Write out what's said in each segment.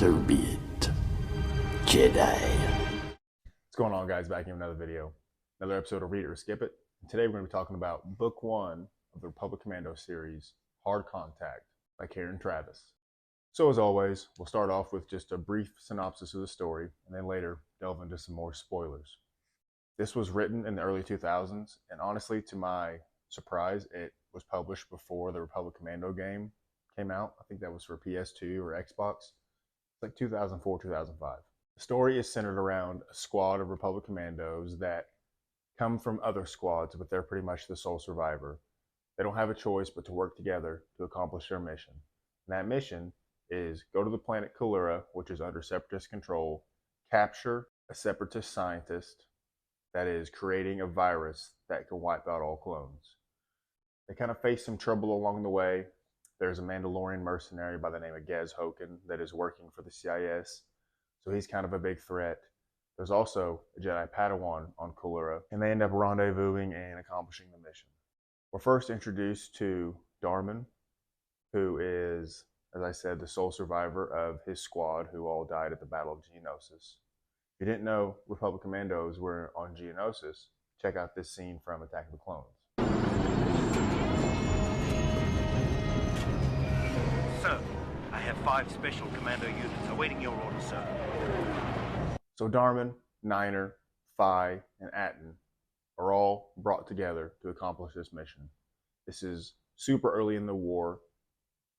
So be it, Jedi. What's going on, guys? Back in another video, another episode of Read It or Skip It. And today we're going to be talking about Book 1 of the Republic Commando series, Hard Contact by Karen Travis. So as always, we'll start off with just a brief synopsis of the story, and then later delve into some more spoilers. This was written in the early 2000s, and honestly, to my surprise, it was published before the Republic Commando game came out. I think that was for PS2 or Xbox. It's like 2004, 2005. The story is centered around a squad of Republic Commandos that come from other squads, but they're pretty much the sole survivor. They don't have a choice but to work together to accomplish their mission. And that mission is go to the planet Kalura, which is under Separatist control, capture a Separatist scientist that is creating a virus that can wipe out all clones. They kind of face some trouble along the way. There's a Mandalorian mercenary by the name of Gaz Hoken that is working for the CIS, so he's kind of a big threat. There's also a Jedi Padawan on Kalura, and they end up rendezvousing and accomplishing the mission. We're first introduced to Darman, who is, as I said, the sole survivor of his squad who all died at the Battle of Geonosis. If you didn't know Republic Commandos were on Geonosis, check out this scene from Attack of the Clones. Sir, I have 5 special commando units awaiting your order, sir. So Darman, Niner, Phi, and Atten are all brought together to accomplish this mission. This is super early in the war,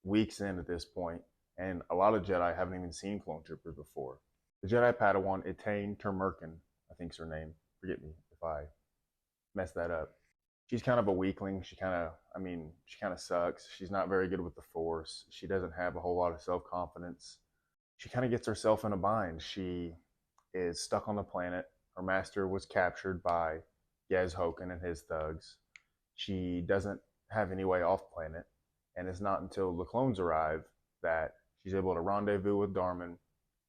weeks in at this point, and a lot of Jedi haven't even seen clone troopers before. The Jedi Padawan Etain Termerkin, I think's her name. Forgive me if I messed that up. She's kind of a weakling. She kind of sucks. She's not very good with the Force. She doesn't have a whole lot of self-confidence. She kind of gets herself in a bind. She is stuck on the planet. Her master was captured by Gaz Hoken and his thugs. She doesn't have any way off planet, and it's not until the clones arrive that she's able to rendezvous with Darman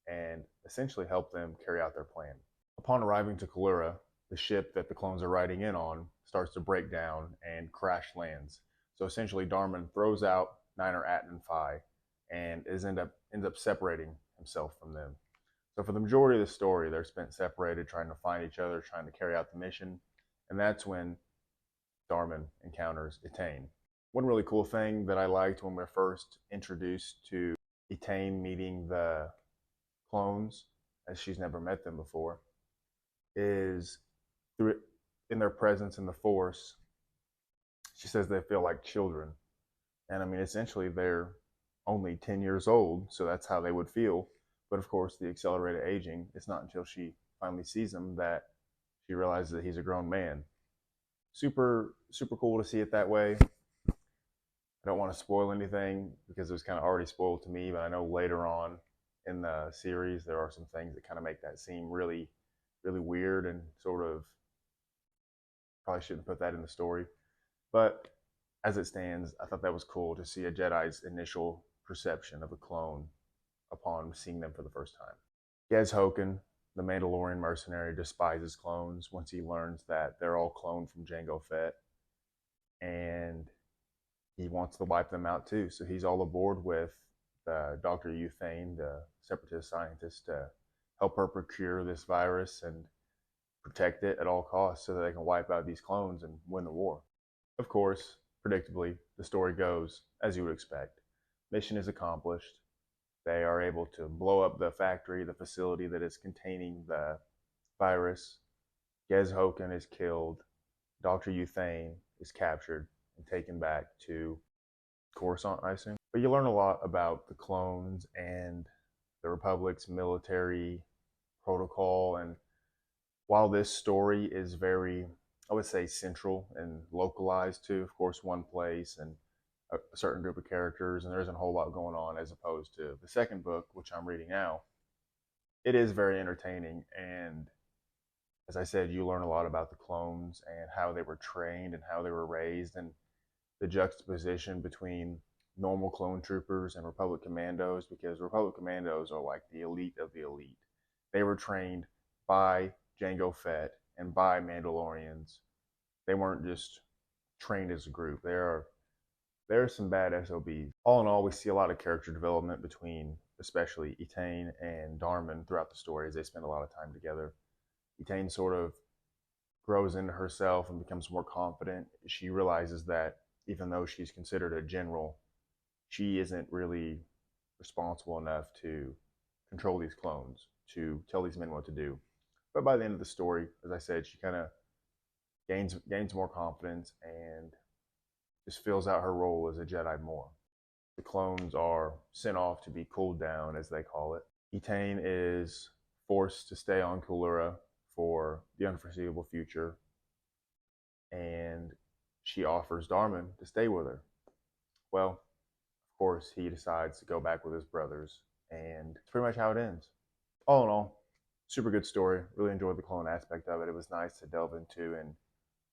and essentially help them carry out their plan. Upon arriving to Kalura, the ship that the clones are riding in on starts to break down and crash lands. So essentially Darman throws out Niner, Atten, and Phi and ends up separating himself from them. So for the majority of the story, they're spent separated, trying to find each other, trying to carry out the mission. And that's when Darman encounters Etain. One really cool thing that I liked when we were first introduced to Etain meeting the clones, as she's never met them before, is in their presence in the Force, she says they feel like children. And I mean, essentially they're only 10 years old, so that's how they would feel. But of course, the accelerated aging, it's not until she finally sees him that she realizes that he's a grown man. Super, super cool to see it that way. I don't want to spoil anything because it was kind of already spoiled to me, but I know later on in the series there are some things that kind of make that seem really, really weird and sort of probably shouldn't put that in the story. But as it stands, I thought that was cool to see a Jedi's initial perception of a clone upon seeing them for the first time. Gaz Hoken, the Mandalorian mercenary, despises clones once he learns that they're all cloned from Jango Fett, and he wants to wipe them out too. So he's all aboard with Dr. Euthane, the Separatist scientist, to help her procure this virus and protect it at all costs so that they can wipe out these clones and win the war. Of course, predictably, the story goes as you would expect. Mission is accomplished. They are able to blow up the factory, the facility that is containing the virus. Gaz Hoken is killed. Dr. Euthane is captured and taken back to Coruscant, I assume. But you learn a lot about the clones and the Republic's military protocol. And while this story is very, I would say, central and localized to, of course, one place and a certain group of characters, and there isn't a whole lot going on as opposed to the second book, which I'm reading now, it is very entertaining. And as I said, you learn a lot about the clones and how they were trained and how they were raised, and the juxtaposition between normal clone troopers and Republic Commandos, because Republic Commandos are like the elite of the elite. They were trained by Jango Fett and by Mandalorians. They weren't just trained as a group. They are There are some bad SOBs. All in all, we see a lot of character development between especially Etain and Darman throughout the story as they spend a lot of time together. Etain sort of grows into herself and becomes more confident. She realizes that even though she's considered a general, she isn't really responsible enough to control these clones, to tell these men what to do. But by the end of the story, as I said, she kind of gains more confidence and just fills out her role as a Jedi more. The clones are sent off to be cooled down, as they call it. Etain is forced to stay on Kulura for the unforeseeable future, and she offers Darman to stay with her. Well, of course, he decides to go back with his brothers, and it's pretty much how it ends. All in all, super good story. Really enjoyed the clone aspect of it. It was nice to delve into and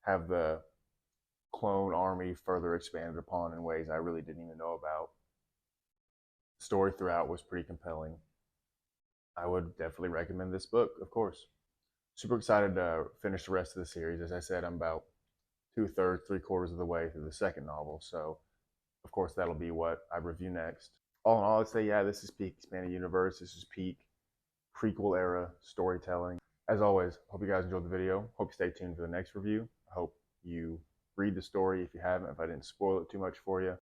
have the clone army further expanded upon in ways I really didn't even know about. The story throughout was pretty compelling. I would definitely recommend this book, of course. Super excited to finish the rest of the series. As I said, I'm about 2/3, 3/4 of the way through the second novel, so of course that'll be what I review next. All in all, I'd say, yeah, this is peak expanded universe. This is peak prequel era storytelling. As always, hope you guys enjoyed the video. Hope you stay tuned for the next review. I hope you read the story if you haven't, if I didn't spoil it too much for you.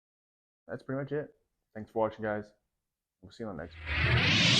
That's pretty much it. Thanks for watching, guys. We'll see you on the next one.